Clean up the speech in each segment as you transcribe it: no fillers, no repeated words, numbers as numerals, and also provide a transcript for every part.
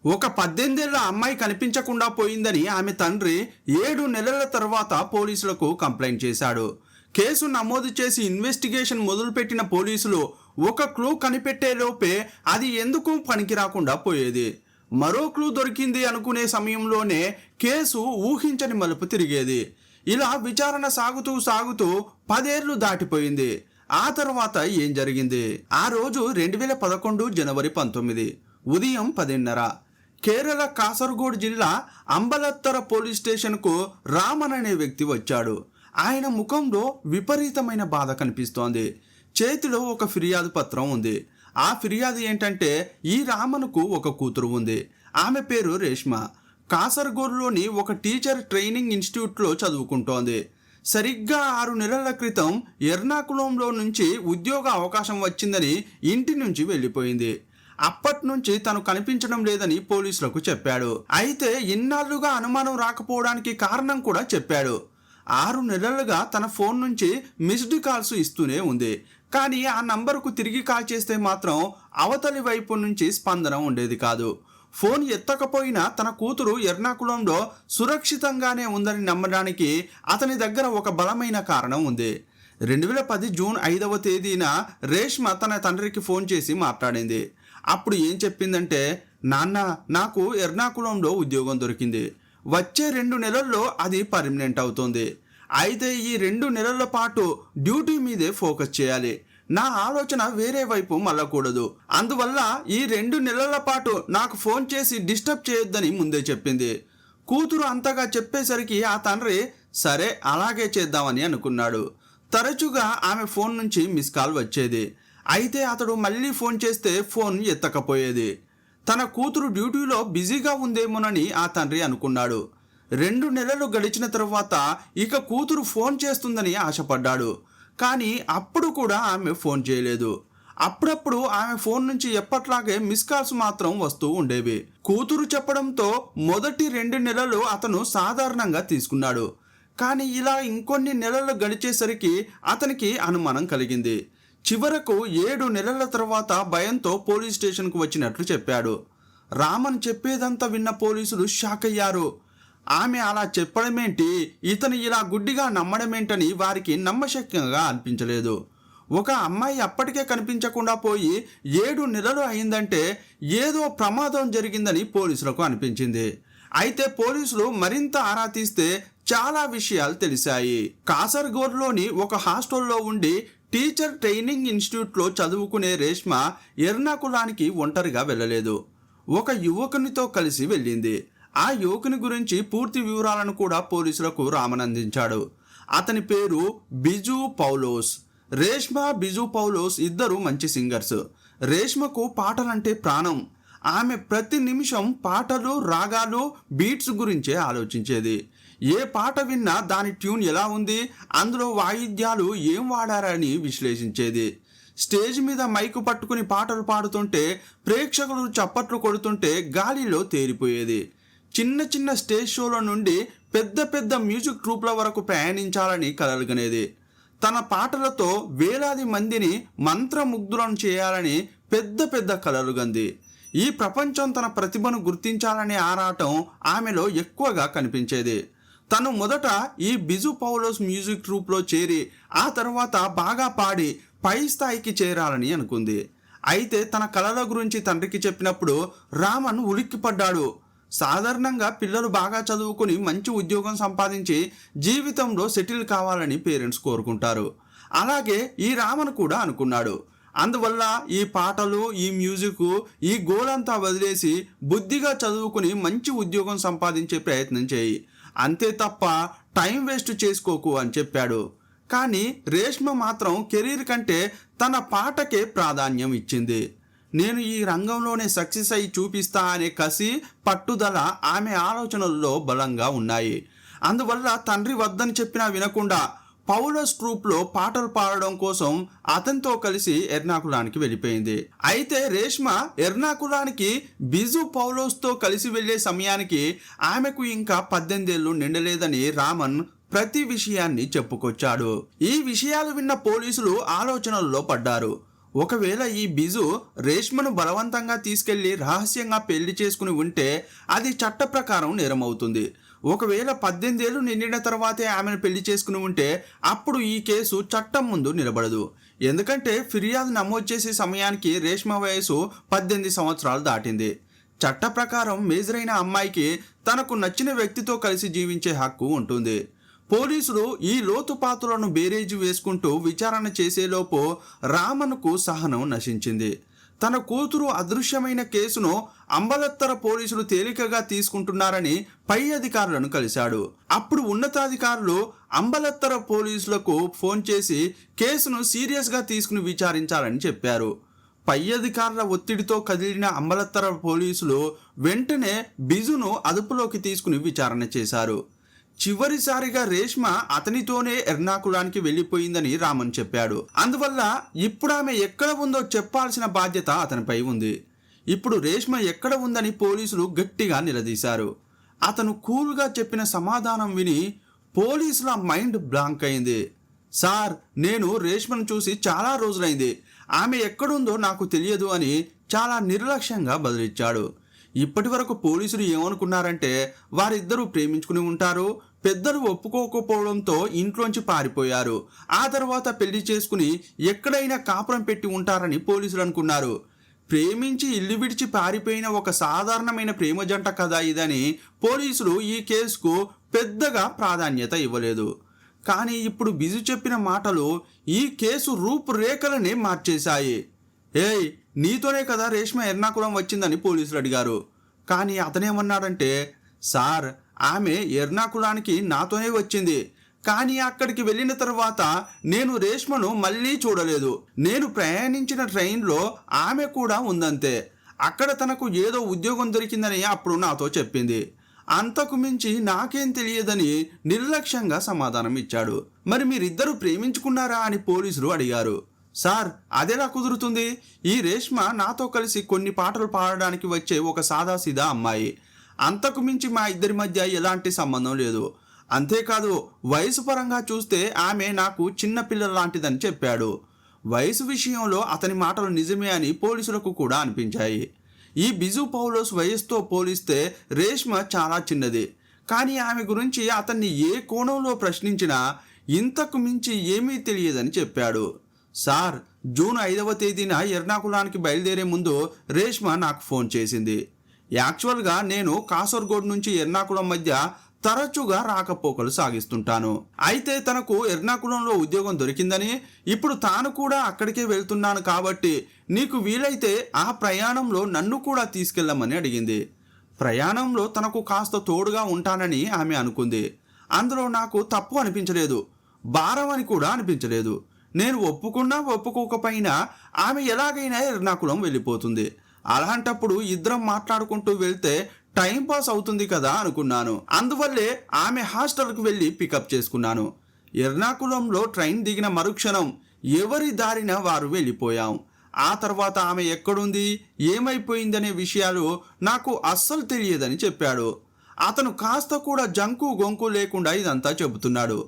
ఒక 18 ఏళ్ల అమ్మాయి కనిపించకుండా పోయిందని ఆమె తండ్రి 7 నెలల తర్వాత పోలీసులకు కంప్లైంట్ చేశాడు. కేసు నమోదు చేసి ఇన్వెస్టిగేషన్ మొదలుపెట్టిన పోలీసులు ఒక క్లూ కనిపెట్టేలోపే అది ఎందుకు పనికిరాకుండా పోయేది. మరో క్లూ దొరికింది అనుకునే సమయంలోనే కేసు ఊహించని మలుపు తిరిగేది. ఇలా విచారణ సాగుతూ 10 ఏళ్లు దాటిపోయింది. ఆ తర్వాత ఏం జరిగింది? ఆ రోజు 2011 జనవరి 19 ఉదయం 10:30 కేరళ కాసర్గోడ్ జిల్లా అంబలత్తర పోలీస్ స్టేషన్కు రామన్ అనే వ్యక్తి వచ్చాడు. ఆయన ముఖంలో విపరీతమైన బాధ కనిపిస్తోంది. చేతిలో ఒక ఫిర్యాదు పత్రం ఉంది. ఆ ఫిర్యాదు ఏంటంటే ఈ రామన్కు ఒక కూతురు ఉంది. ఆమె పేరు రేష్మ. కాసర్గోడ్లోని ఒక టీచర్ ట్రైనింగ్ ఇన్స్టిట్యూట్లో చదువుకుంటోంది. సరిగ్గా 6 నెలల క్రితం ఎర్నాకుళంలో నుంచి ఉద్యోగ అవకాశం వచ్చిందని ఇంటి నుంచి వెళ్ళిపోయింది. అప్పటి నుంచి తను కనిపించడం లేదని పోలీసులకు చెప్పాడు. అయితే ఇన్నాళ్లుగా అనుమానం రాకపోవడానికి కారణం కూడా చెప్పాడు. 6 నెలలుగా తన ఫోన్ నుంచి మిస్డ్ కాల్స్ ఇస్తూనే ఉంది. కానీ ఆ నంబర్కు తిరిగి కాల్ చేస్తే మాత్రం అవతలి వైపు నుంచి స్పందన ఉండేది కాదు. ఫోన్ ఎత్తకపోయినా తన కూతురు ఎర్నాకుళంలో సురక్షితంగానే ఉందని నమ్మడానికి అతని దగ్గర ఒక బలమైన కారణం ఉంది. 2010 జూన్ 5వ తేదీన రేష్మ తన తండ్రికి ఫోన్ చేసి మాట్లాడింది. అప్పుడు ఏం చెప్పిందంటే, నాన్న, నాకు ఎర్నాకుళంలో ఉద్యోగం దొరికింది. వచ్చే 2 నెలల్లో అది పర్మనెంట్ అవుతుంది. అయితే ఈ 2 నెలల పాటు డ్యూటీ మీదే ఫోకస్ చేయాలి. నా ఆలోచన వేరే వైపు మళ్ళకూడదు. అందువల్ల ఈ 2 నెలల పాటు నాకు ఫోన్ చేసి డిస్టర్బ్ చేయొద్దని ముందే చెప్పింది. కూతురు అంతగా చెప్పేసరికి ఆ తండ్రి సరే అలాగే చేద్దామని అనుకున్నాడు. తరచుగా ఆమె ఫోన్ నుంచి మిస్ కాల్ వచ్చేది. అయితే అతడు మళ్ళీ ఫోన్ చేస్తే ఫోన్ ఎత్తకపోయేది. తన కూతురు డ్యూటీలో బిజీగా ఉందేమోనని ఆ తండ్రి అనుకున్నాడు. 2 నెలలు గడిచిన తరువాత ఇక కూతురు ఫోన్ చేస్తుందని ఆశపడ్డాడు. కానీ అప్పుడు కూడా ఆమె ఫోన్ చేయలేదు. అప్పుడప్పుడు ఆమె ఫోన్ నుంచి ఎప్పట్లాగే మిస్ కాల్స్ మాత్రం వస్తూ ఉండేవి. కూతురు చెప్పడంతో మొదటి 2 నెలలు అతను సాధారణంగా తీసుకున్నాడు. కానీ ఇలా ఇంకొన్ని నెలలు గడిచేసరికి అతనికి అనుమానం కలిగింది. చివరకు 7 నెలల తర్వాత భయంతో పోలీస్ స్టేషన్కు వచ్చినట్లు చెప్పాడు. రామన్ చెప్పేదంతా విన్న పోలీసులు షాక్ అయ్యారు. ఆమె అలా చెప్పడమేంటి, ఇతను ఇలా గుడ్డిగా నమ్మడమేంటని వారికి నమ్మశక్యంగా అనిపించలేదు. ఒక అమ్మాయి అప్పటికే కనిపించకుండా పోయి 7 నెలలు అయిందంటే ఏదో ప్రమాదం జరిగిందని పోలీసులకు అనిపించింది. అయితే పోలీసులు మరింత ఆరా తీస్తే చాలా విషయాలు తెలిసాయి. కాసర్గోడ్లోని ఒక హాస్టల్లో ఉండి టీచర్ ట్రైనింగ్ ఇన్స్టిట్యూట్లో చదువుకునే రేష్మ ఎర్నాకుళానికి ఒంటరిగా వెళ్ళలేదు. ఒక యువకునితో కలిసి వెళ్ళింది. ఆ యువకుని గురించి పూర్తి వివరాలను కూడా పోలీసులకు రామన్ అందించాడు. అతని పేరు బిజు పౌలోస్. రేష్మ, బిజు పౌలోస్ ఇద్దరు మంచి సింగర్స్. రేష్మకు పాటలంటే ప్రాణం. ఆమె ప్రతి నిమిషం పాటలు, రాగాలు, బీట్స్ గురించే ఆలోచించేది. ఏ పాట విన్నా దాని ట్యూన్ ఎలా ఉంది, అందులో వాయిద్యాలు ఏం వాడారని విశ్లేషించేది. స్టేజ్ మీద మైకు పట్టుకుని పాటలు పాడుతుంటే ప్రేక్షకులు చప్పట్లు కొడుతుంటే గాలిలో తేలిపోయేది. చిన్న చిన్న స్టేజ్ షోల నుండి పెద్ద పెద్ద మ్యూజిక్ ట్రూప్ల వరకు ప్రయాణించాలని కలలుగనేది. తన పాటలతో వేలాది మందిని మంత్రముగ్ధులను చేయాలని పెద్ద పెద్ద కలలుగంది. ఈ ప్రపంచం తన ప్రతిభను గుర్తించాలనే ఆరాటం ఆమెలో ఎక్కువగా కనిపించేది. తను మొదట ఈ బిజు పౌలోస్ మ్యూజిక్ ట్రూప్లో చేరి ఆ తర్వాత బాగా పాడి పై స్థాయికి చేరాలని అనుకుంది. అయితే తన కళల గురించి తండ్రికి చెప్పినప్పుడు రామన్ ఉలిక్కిపడ్డాడు. సాధారణంగా పిల్లలు బాగా చదువుకుని మంచి ఉద్యోగం సంపాదించి జీవితంలో సెటిల్ కావాలని పేరెంట్స్ కోరుకుంటారు. అలాగే ఈ రామన్ కూడా అనుకున్నాడు. అందువల్ల ఈ పాటలు, ఈ మ్యూజిక్, ఈ గోలంతా వదిలేసి బుద్ధిగా చదువుకుని మంచి ఉద్యోగం సంపాదించే ప్రయత్నం చేయి, అంతే తప్ప టైం వేస్ట్ చేసుకోకు అని చెప్పాడు. కానీ రేష్మ మాత్రం కెరీర్ కంటే తన పాటకే ప్రాధాన్యం ఇచ్చింది. నేను ఈ రంగంలోనే సక్సెస్ అయి చూపిస్తా అనే కసి, పట్టుదల ఆమె ఆలోచనల్లో బలంగా ఉన్నాయి. అందువల్ల తండ్రి వద్దని చెప్పినా వినకుండా పౌలోస్ ట్రూప్లో పాటలు పాడడం కోసం అతనితో కలిసి ఎర్నాకుళానికి వెళ్ళిపోయింది. అయితే రేష్మ ఎర్నాకుళానికి బిజు పౌలోస్తో కలిసి వెళ్లే సమయానికి ఆమెకు ఇంకా 18 ఏళ్లు నిండలేదని రామన్ ప్రతి విషయాన్ని చెప్పుకొచ్చాడు. ఈ విషయాలు విన్న పోలీసులు ఆలోచనల్లో పడ్డారు. ఒకవేళ ఈ బిజు రేష్మను బలవంతంగా తీసుకెళ్లి రహస్యంగా పెళ్లి చేసుకుని ఉంటే అది చట్ట ప్రకారం నేరం అవుతుంది. ఒకవేళ 18 ఏళ్ళు నిండిన తర్వాతే ఆమెను పెళ్లి చేసుకుని ఉంటే అప్పుడు ఈ కేసు చట్టం ముందు నిలబడదు. ఎందుకంటే ఫిర్యాదు నమోదు చేసే సమయానికి రేష్మ వయసు 18 సంవత్సరాలు దాటింది. చట్ట ప్రకారం మేజర్ అయిన అమ్మాయికి తనకు నచ్చిన వ్యక్తితో కలిసి జీవించే హక్కు ఉంటుంది. పోలీసులు ఈ లోతుపాతులను బేరేజీ వేసుకుంటూ విచారణ చేసేలోపు రామన్కు సహనం నశించింది. తన కూతురు అదృశ్యమైన కేసును అంబలత్తర పోలీసులు తేలికగా తీసుకుంటున్నారని పై అధికారులను కలిశాడు. అప్పుడు ఉన్నతాధికారులు అంబలత్తర పోలీసులకు ఫోన్ చేసి కేసును సీరియస్గా తీసుకుని విచారించాలని చెప్పారు. పై అధికారుల ఒత్తిడితో కదిలిన అంబలత్తర పోలీసులు వెంటనే బిజును అదుపులోకి తీసుకుని విచారణ చేశారు. చివరిసారిగా రేష్మ అతనితోనే ఎర్నాకులానికి వెళ్ళిపోయిందని రామన్ చెప్పాడు. అందువల్ల ఇప్పుడు ఆమె ఎక్కడ ఉందో చెప్పాల్సిన బాధ్యత అతనిపై ఉంది. ఇప్పుడు రేష్మ ఎక్కడ ఉందని పోలీసులు గట్టిగా నిలదీశారు. అతను కూల్గా చెప్పిన సమాధానం విని పోలీసుల మైండ్ బ్లాంక్ అయింది. సార్, నేను రేష్మను చూసి చాలా రోజులైంది, ఆమె ఎక్కడుందో నాకు తెలియదు అని చాలా నిర్లక్ష్యంగా బదులిచ్చాడు. ఇప్పటి వరకు పోలీసులు ఏమనుకున్నారంటే వారిద్దరూ ప్రేమించుకుని ఉంటారు, పెద్దలు ఒప్పుకోకపోవడంతో ఇంట్లోంచి పారిపోయారు, ఆ తర్వాత పెళ్లి చేసుకుని ఎక్కడైనా కాపురం పెట్టి ఉంటారని పోలీసులు అనుకున్నారు. ప్రేమించి ఇల్లు విడిచి పారిపోయిన ఒక సాధారణమైన ప్రేమ జంట కదా ఇదని పోలీసులు ఈ కేసుకు పెద్దగా ప్రాధాన్యత ఇవ్వలేదు. కానీ ఇప్పుడు బిజు చెప్పిన మాటలు ఈ కేసు రూపురేఖలనే మార్చేశాయి. ఏయ్, నీతోనే కదా రేష్మ ఎర్నాకుళం వచ్చిందని పోలీసులు అడిగారు. కానీ అతనేమన్నాడంటే, సార్, ఆమె ఎర్నాకుళానికి నాతోనే వచ్చింది, కానీ అక్కడికి వెళ్ళిన తర్వాత నేను రేష్మను మళ్ళీ చూడలేదు. నేను ప్రయాణించిన ట్రైన్లో ఆమె కూడా ఉందంతే. అక్కడ తనకు ఏదో ఉద్యోగం దొరికిందని అప్పుడు నాతో చెప్పింది. అంతకు మించి నాకేం తెలియదని నిర్లక్ష్యంగా సమాధానం ఇచ్చాడు. మరి మీరిద్దరూ ప్రేమించుకున్నారా అని పోలీసులు అడిగారు. సార్, అదెలా కుదురుతుంది? ఈ రేష్మ నాతో కలిసి కొన్ని పాటలు పాడడానికి వచ్చే ఒక సాదాసీదా అమ్మాయి. అంతకు మించి మా ఇద్దరి మధ్య ఎలాంటి సంబంధం లేదు. అంతేకాదు, వయసు పరంగా చూస్తే ఆమె నాకు చిన్నపిల్లల లాంటిదని చెప్పాడు. వయసు విషయంలో అతని మాటలు నిజమే అని పోలీసులకు కూడా అనిపించాయి. ఈ బిజు పౌలోస్ వయసుతో పోలిస్తే రేష్మ చాలా చిన్నది. కానీ ఆమె గురించి అతన్ని ఏ కోణంలో ప్రశ్నించినా ఇంతకు మించి ఏమీ తెలియదని చెప్పాడు. సార్, జూన్ 5వ తేదీన ఎర్నాకుళానికి బయలుదేరే ముందు రేష్మ నాకు ఫోన్ చేసింది. యాక్చువల్గా నేను కాసర్గోడ్ నుంచి ఎర్నాకుళం మధ్య తరచుగా రాకపోకలు సాగిస్తుంటాను. అయితే తనకు ఎర్నాకుళంలో ఉద్యోగం దొరికిందని, ఇప్పుడు తాను కూడా అక్కడికే వెళ్తున్నాను కాబట్టి నీకు వీలైతే ఆ ప్రయాణంలో నన్ను కూడా తీసుకెళ్ళమని అడిగింది. ప్రయాణంలో తనకు కాస్త తోడుగా ఉంటానని ఆమె అనుకుంది. అందులో నాకు తప్పు అనిపించలేదు, భారం అని కూడా అనిపించలేదు. నేను ఒప్పుకున్నా ఒప్పుకోకపోయినా ఆమె ఎలాగైనా ఎర్నాకుళం వెళ్ళిపోతుంది. అలాంటప్పుడు ఇద్దరం మాట్లాడుకుంటూ వెళ్తే టైంపాస్ అవుతుంది కదా అనుకున్నాను. అందువల్లే ఆమె హాస్టల్కు వెళ్ళి పికప్ చేసుకున్నాను. ఎర్నాకుళంలో ట్రైన్ దిగిన మరుక్షణం ఎవరి దారిన వారు వెళ్ళిపోయాం. ఆ తర్వాత ఆమె ఎక్కడుంది, ఏమైపోయిందనే విషయాలు నాకు అస్సలు తెలియదని చెప్పాడు. అతను కాస్త కూడా జంకు గొంకు లేకుండా ఇదంతా చెబుతున్నాడు.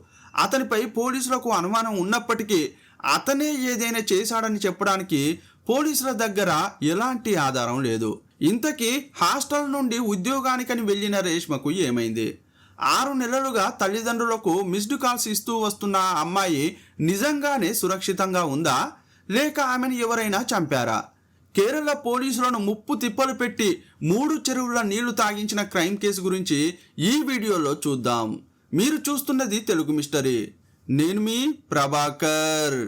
అతనిపై పోలీసులకు అనుమానం ఉన్నప్పటికీ అతనే ఏదైనా చేశాడని చెప్పడానికి పోలీసుల దగ్గర ఎలాంటి ఆధారం లేదు. ఇంతకీ హాస్టల్ నుండి ఉద్యోగానికని వెళ్ళిన రేష్మకు ఏమైంది? 6 నెలలుగా తల్లిదండ్రులకు మిస్డ్ కాల్స్ ఇస్తూ వస్తున్న ఆ అమ్మాయి నిజంగానే సురక్షితంగా ఉందా, లేక ఆమెను ఎవరైనా చంపారా? కేరళ పోలీసులను ముప్పు తిప్పలు పెట్టి 3 చెరువుల నీళ్లు తాగించిన క్రైమ్ కేసు గురించి ఈ వీడియోలో చూద్దాం. మీరు చూస్తున్నది తెలుగు మిస్టరీ. నేను మీ ప్రభాకర్.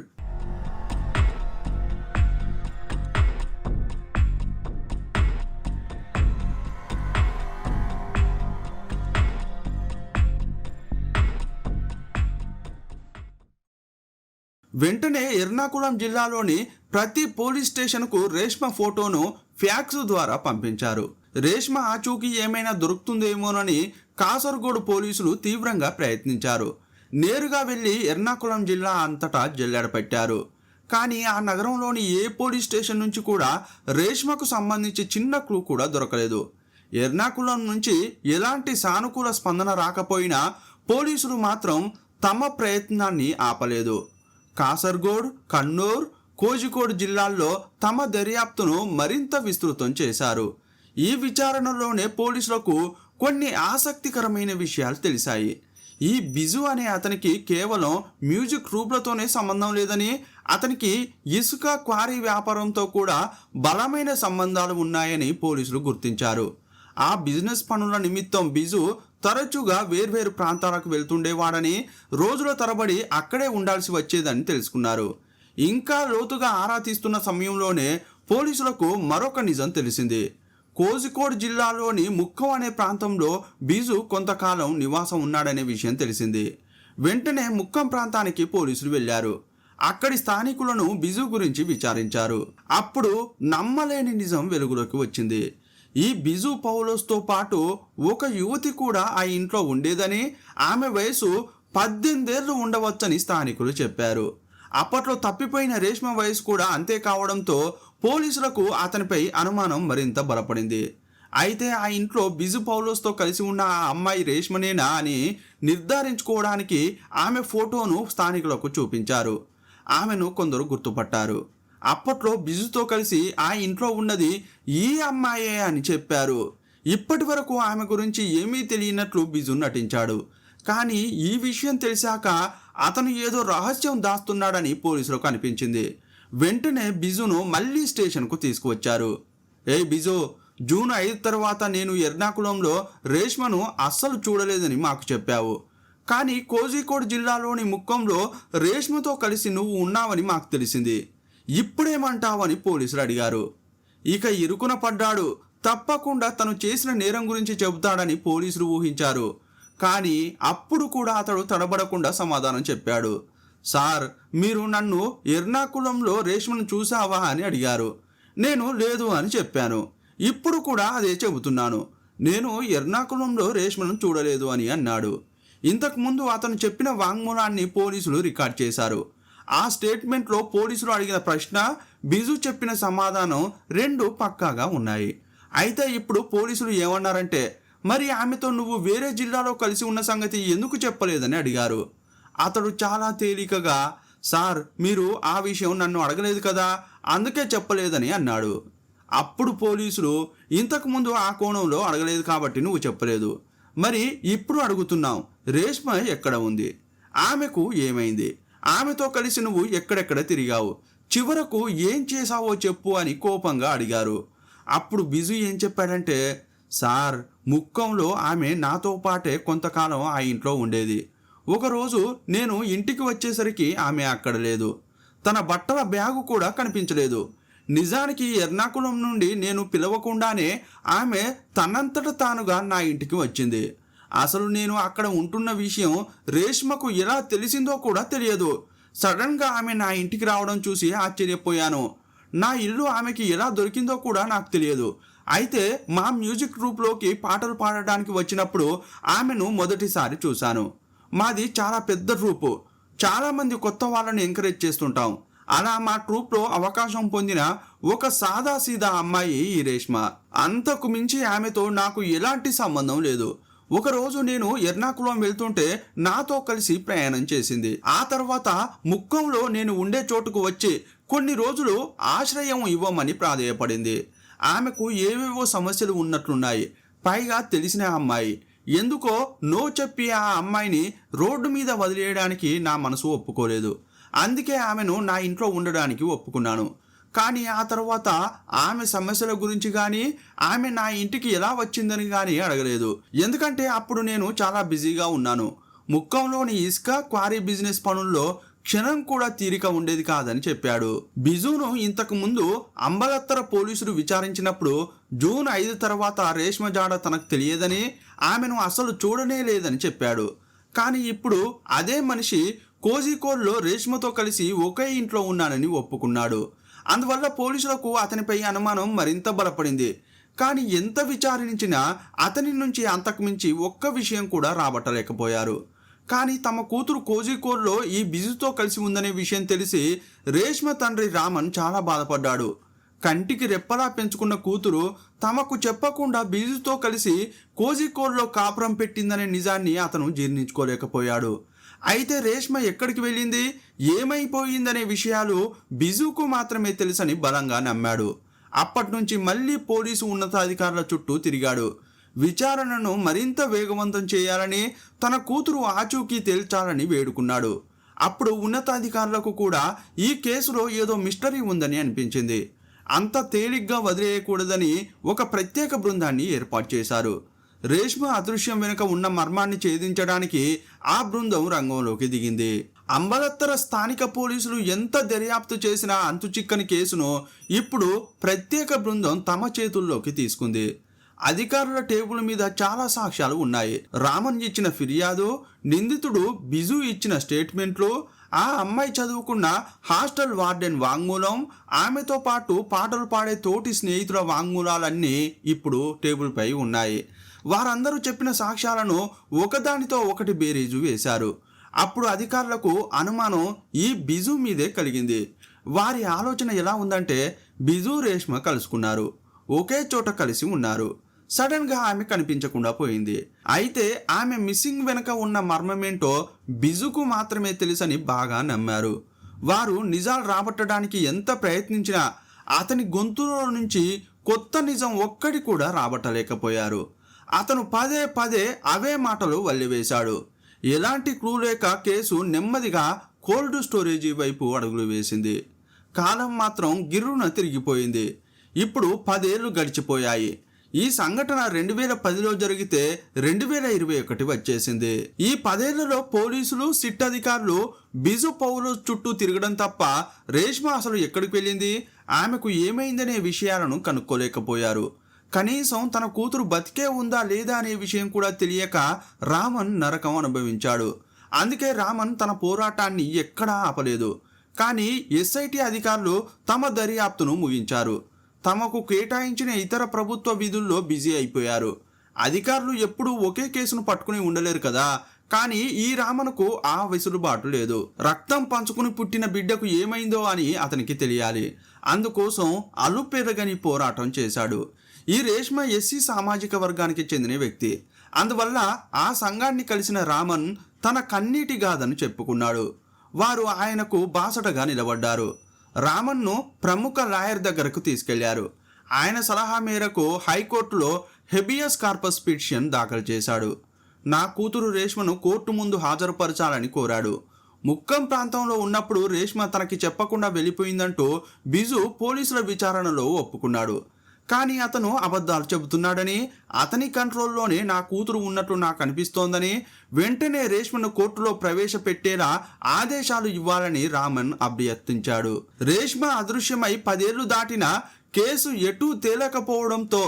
వెంటనే ఎర్నాకుళం జిల్లాలోని ప్రతి పోలీస్ స్టేషన్కు రేష్మ ఫోటోను ఫ్యాక్స్ ద్వారా పంపించారు. రేష్మ ఆచూకీ ఏమైనా దొరుకుతుందేమోనని కాసర్గోడు పోలీసులు తీవ్రంగా ప్రయత్నించారు. నేరుగా వెళ్ళి ఎర్నాకుళం జిల్లా అంతటా జల్లెడ పెట్టారు. కానీ ఆ నగరంలోని ఏ పోలీస్ స్టేషన్ నుంచి కూడా రేష్మకు సంబంధించి చిన్న క్లూ కూడా దొరకలేదు. ఎర్నాకుళం నుంచి ఎలాంటి సానుకూల స్పందన రాకపోయినా పోలీసులు మాత్రం తమ ప్రయత్నాన్ని ఆపలేదు. కాసర్గోడ్, కన్నూర్, కోజికోడ్ జిల్లాల్లో తమ దర్యాప్తును మరింత విస్తృతం చేశారు. ఈ విచారణలోనే పోలీసులకు కొన్ని ఆసక్తికరమైన విషయాలు తెలిసాయి. ఈ బిజు అనే అతనికి కేవలం మ్యూజిక్ ట్రూప్లతోనే సంబంధం లేదని, అతనికి ఇసుక క్వారీ వ్యాపారంతో కూడా బలమైన సంబంధాలు ఉన్నాయని పోలీసులు గుర్తించారు. ఆ బిజినెస్ పనుల నిమిత్తం బిజు తరచుగా వేర్వేరు ప్రాంతాలకు వెళ్తుండేవాడని, రోజుల తరబడి అక్కడే ఉండాల్సి వచ్చేదని తెలుసుకున్నారు. ఇంకా లోతుగా ఆరా తీస్తున్న సమయంలోనే పోలీసులకు మరొక నిజం తెలిసింది. కోజికోడ్ జిల్లాలోని ముక్కం అనే ప్రాంతంలో బిజు కొంతకాలం నివాసం ఉన్నాడనే విషయం తెలిసింది. వెంటనే ముక్కం ప్రాంతానికి పోలీసులు వెళ్లారు. అక్కడి స్థానికులను బిజు గురించి విచారించారు. అప్పుడు నమ్మలేని నిజం వెలుగులోకి వచ్చింది. ఈ బిజు పౌలోస్తో పాటు ఒక యువతి కూడా ఆ ఇంట్లో ఉండేదని, ఆమె వయసు 18 ఏళ్లు ఉండవచ్చని స్థానికులు చెప్పారు. అప్పట్లో తప్పిపోయిన రేష్మ వయసు కూడా అంతే కావడంతో పోలీసులకు అతనిపై అనుమానం మరింత బలపడింది. అయితే ఆ ఇంట్లో బిజు పౌలోస్తో కలిసి ఉన్న ఆ అమ్మాయి రేష్మనేనా అని నిర్ధారించుకోవడానికి ఆమె ఫోటోను స్థానికులకు చూపించారు. ఆమెను కొందరు గుర్తుపట్టారు. అప్పట్లో బిజుతో కలిసి ఆ ఇంట్లో ఉన్నది ఈ అమ్మాయే అని చెప్పారు. ఇప్పటి వరకు ఆమె గురించి ఏమీ తెలియనట్లు బిజు నటించాడు. కానీ ఈ విషయం తెలిసాక అతను ఏదో రహస్యం దాస్తున్నాడని పోలీసులకు అనిపించింది. వెంటనే బిజును మళ్ళీ స్టేషన్కు తీసుకువచ్చారు. బిజు, జూన్ 5 తర్వాత నేను ఎర్నాకుళంలో రేష్మను అస్సలు చూడలేదని మాకు చెప్పావు. కానీ కోజికోడ్ జిల్లాలోని ముక్కంలో రేష్మతో కలిసి నువ్వు ఉన్నావని మాకు తెలిసింది. ఇప్పుడేమంటావని పోలీసులు అడిగారు. ఇక ఇరుకున పడ్డాడు. తప్పకుండా తను చేసిన నేరం గురించి చెబుతాడని పోలీసులు ఊహించారు. కానీ అప్పుడు కూడా అతడు తడబడకుండా సమాధానం చెప్పాడు. సార్, మీరు నన్ను ఎర్నాకుళంలో రేష్మను చూసావా అని అడిగారు. నేను లేదు అని చెప్పాను. ఇప్పుడు కూడా అదే చెబుతున్నాను. నేను ఎర్నాకుళంలో రేష్మను చూడలేదు అని అన్నాడు. ఇంతకుముందు అతను చెప్పిన వాంగ్మూలాన్ని పోలీసులు రికార్డ్ చేశారు. ఆ స్టేట్మెంట్లో పోలీసులు అడిగిన ప్రశ్న, బిజు చెప్పిన సమాధానం రెండు పక్కాగా ఉన్నాయి. అయితే ఇప్పుడు పోలీసులు ఏమన్నారంటే, మరి ఆమెతో నువ్వు వేరే జిల్లాలో కలిసి ఉన్న సంగతి ఎందుకు చెప్పలేదని అడిగారు. అతడు చాలా తేలికగా, సార్, మీరు ఆ విషయం నన్ను అడగలేదు కదా, అందుకే చెప్పలేదని అన్నాడు. అప్పుడు పోలీసులు, ఇంతకుముందు ఆ కోణంలో అడగలేదు కాబట్టి నువ్వు చెప్పలేదు. మరి ఇప్పుడు అడుగుతున్నాం, రేష్మ ఎక్కడ ఉంది? ఆమెకు ఏమైంది? ఆమెతో కలిసి నువ్వు ఎక్కడెక్కడ తిరిగావు? చివరకు ఏం చేశావో చెప్పు అని కోపంగా అడిగారు. అప్పుడు బిజు ఏం చెప్పాడంటే, సార్, ముక్కంలో ఆమె నాతో పాటే కొంతకాలం ఆ ఇంట్లో ఉండేది. ఒకరోజు నేను ఇంటికి వచ్చేసరికి ఆమె అక్కడ లేదు. తన బట్టల బ్యాగు కూడా కనిపించలేదు. నిజానికి ఎర్నాకుళం నుండి నేను పిలవకుండానే ఆమె తనంతట తానుగా నా ఇంటికి వచ్చింది. అసలు నేను అక్కడ ఉంటున్న విషయం రేష్మకు ఎలా తెలిసిందో కూడా తెలియదు. సడన్గా ఆమె నా ఇంటికి రావడం చూసి ఆశ్చర్యపోయాను. నా ఇల్లు ఆమెకి ఎలా దొరికిందో కూడా నాకు తెలియదు. అయితే మా మ్యూజిక్ ట్రూప్లోకి పాటలు పాడడానికి వచ్చినప్పుడు ఆమెను మొదటిసారి చూశాను. మాది చాలా పెద్ద ట్రూపు. చాలామంది కొత్త వాళ్ళని ఎంకరేజ్ చేస్తుంటాం. అలా మా ట్రూప్లో అవకాశం పొందిన ఒక సాదాసీదా అమ్మాయి ఈ రేష్మ. అంతకు మించి ఆమెతో నాకు ఎలాంటి సంబంధం లేదు. ఒకరోజు నేను ఎర్నాకుళం వెళ్తుంటే నాతో కలిసి ప్రయాణం చేసింది. ఆ తర్వాత ముక్కంలో నేను ఉండే చోటుకు వచ్చి కొన్ని రోజులు ఆశ్రయం ఇవ్వమని ప్రాధేయపడింది. ఆమెకు ఏవేవో సమస్యలు ఉన్నట్లున్నాయి. పైగా తెలిసిన అమ్మాయి. ఎందుకో నో చెప్పి ఆ అమ్మాయిని రోడ్డు మీద వదిలేయడానికి నా మనసు ఒప్పుకోలేదు. అందుకే ఆమెను నా ఇంట్లో ఉండడానికి ఒప్పుకున్నాను. కానీ ఆ తర్వాత ఆమె సమస్యల గురించి కానీ ఆమె నా ఇంటికి ఎలా వచ్చిందని కానీ అడగలేదు. ఎందుకంటే అప్పుడు నేను చాలా బిజీగా ఉన్నాను. ముక్కంలోని ఇసుక క్వారీ బిజినెస్ పనుల్లో క్షణం కూడా తీరిక ఉండేది కాదని చెప్పాడు. బిజును ఇంతకు ముందు అంబలత్తర పోలీసులు విచారించినప్పుడు జూన్ 5 తర్వాత రేష్మ జాడ తనకు తెలియదని, ఆమెను అసలు చూడనే లేదని చెప్పాడు. కానీ ఇప్పుడు అదే మనిషి కోజికోడ్లో రేష్మతో కలిసి ఒకే ఇంట్లో ఉన్నానని ఒప్పుకున్నాడు. అందువల్ల పోలీసులకు అతనిపై అనుమానం మరింత బలపడింది. కానీ ఎంత విచారించినా అతని నుంచి అంతకుమించి ఒక్క విషయం కూడా రాబట్టలేకపోయారు. కానీ తమ కూతురు కోజికోడ్లో ఈ బిజుతో కలిసి ఉందనే విషయం తెలిసి రేష్మ తండ్రి రామన్ చాలా బాధపడ్డాడు. కంటికి రెప్పలా పెంచుకున్న కూతురు తమకు చెప్పకుండా బిజుతో కలిసి కోజికోడ్లో కాపురం పెట్టిందనే నిజాన్ని అతను జీర్ణించుకోలేకపోయాడు. అయితే రేష్మ ఎక్కడికి వెళ్ళింది, ఏమైపోయిందనే విషయాలు బిజుకు మాత్రమే తెలుసని బలంగా నమ్మాడు. అప్పటి నుంచి మళ్ళీ పోలీసు ఉన్నతాధికారుల చుట్టూ తిరిగాడు. విచారణను మరింత వేగవంతం చేయాలని, తన కూతురు ఆచూకీ తేల్చాలని వేడుకున్నాడు. అప్పుడు ఉన్నతాధికారులకు కూడా ఈ కేసులో ఏదో మిస్టరీ ఉందని అనిపించింది. అంత తేలిగ్గా వదిలేయకూడదని ఒక ప్రత్యేక బృందాన్ని ఏర్పాటు చేశారు. రేష్మ అదృశ్యం వెనుక ఉన్న మర్మాన్ని ఛేదించడానికి ఆ బృందం రంగంలోకి దిగింది. అంబలత్తర స్థానిక పోలీసులు ఎంత దర్యాప్తు చేసినా అంతుచిక్కని కేసును ఇప్పుడు ప్రత్యేక బృందం తమ చేతుల్లోకి తీసుకుంది. అధికారుల టేబుల్ మీద చాలా సాక్ష్యాలు ఉన్నాయి. రామన్ ఇచ్చిన ఫిర్యాదు, నిందితుడు బిజు ఇచ్చిన స్టేట్మెంట్లు, ఆ అమ్మాయి చదువుకున్న హాస్టల్ వార్డెన్ వాంగ్మూలం, ఆమెతో పాటు పాటలు పాడే తోటి స్నేహితుల వాంగ్మూలాలన్నీ ఇప్పుడు టేబుల్పై ఉన్నాయి. వారందరూ చెప్పిన సాక్ష్యాలను ఒకదానితో ఒకటి బేరీజు వేశారు. అప్పుడు అధికారులకు అనుమానం ఈ బిజు మీదే కలిగింది. వారి ఆలోచన ఎలా ఉందంటే, బిజు రేష్మ కలుసుకున్నారు, ఒకే చోట కలిసి ఉన్నారు. సడన్గా ఆమె కనిపించకుండా పోయింది. అయితే ఆమె మిస్సింగ్ వెనుక ఉన్న మర్మమేంటో బిజుకు మాత్రమే తెలుసని బాగా నమ్మారు. వారు నిజాలు రాబట్టడానికి ఎంత ప్రయత్నించినా అతని గొంతులో నుంచి కొత్త నిజం ఒక్కటి కూడా రాబట్టలేకపోయారు. అతను పదే పదే అవే మాటలు వల్లివేశాడు. ఎలాంటి క్లూ లేక కేసు నెమ్మదిగా కోల్డ్ స్టోరేజీ వైపు అడుగులు వేసింది. కాలం మాత్రం గిర్రున తిరిగిపోయింది. ఇప్పుడు 10 ఏళ్లు గడిచిపోయాయి. ఈ సంఘటన 2010లో జరిగితే 2021 వచ్చేసింది. ఈ 10 ఏళ్లలో పోలీసులు, సిట్ అధికారులు బిజు పౌలు చుట్టూ తిరగడం తప్ప రేష్మ అసలు ఎక్కడికి వెళ్ళింది, ఆమెకు ఏమైందనే విషయాలను కనుక్కోలేకపోయారు. కనీసం తన కూతురు బతికే ఉందా లేదా అనే విషయం కూడా తెలియక రామన్ నరకం అనుభవించాడు. అందుకే రామన్ తన పోరాటాన్ని ఎక్కడా ఆపలేదు. కానీ ఎస్ఐటి అధికారులు తమ దర్యాప్తును ముగించారు. తమకు కేటాయించిన ఇతర ప్రభుత్వ విధుల్లో బిజీ అయిపోయారు. అధికారులు ఎప్పుడూ ఒకే కేసును పట్టుకుని ఉండలేరు కదా. కానీ ఈ రామన్కు ఆ వెసులుబాటు లేదు. రక్తం పంచుకుని పుట్టిన బిడ్డకు ఏమైందో అని అతనికి తెలియాలి. అందుకోసం అలుపెరగని పోరాటం చేశాడు. ఈ రేష్మ ఎస్సీ సామాజిక వర్గానికి చెందిన వ్యక్తి. అందువల్ల ఆ సంఘాన్ని కలిసిన రామన్ తన కన్నీటి గాథను చెప్పుకున్నాడు. వారు ఆయనకు బాసటగా నిలబడ్డారు. రామన్ను ప్రముఖ లాయర్ దగ్గరకు తీసుకెళ్లారు. ఆయన సలహా మేరకు హైకోర్టులో హెబియస్ కార్పస్ పిటిషన్ దాఖలు చేశాడు. నా కూతురు రేష్మను కోర్టు ముందు హాజరుపరచాలని కోరాడు. ముక్కం ప్రాంతంలో ఉన్నప్పుడు రేష్మ తనకి చెప్పకుండా వెళ్ళిపోయిందంటూ బిజు పోలీసుల విచారణలో ఒప్పుకున్నాడు. కానీ అతను అబద్ధాలు చెబుతున్నాడని, అతని కంట్రోల్లోనే నా కూతురు ఉన్నట్లు నాకు అనిపిస్తోందని, వెంటనే రేష్మను కోర్టులో ప్రవేశపెట్టేలా ఆదేశాలు ఇవ్వాలని రామన్ అభ్యర్థించాడు. రేష్మ అదృశ్యమై 10 ఏళ్లు దాటినా కేసు ఎటూ తేలకపోవడంతో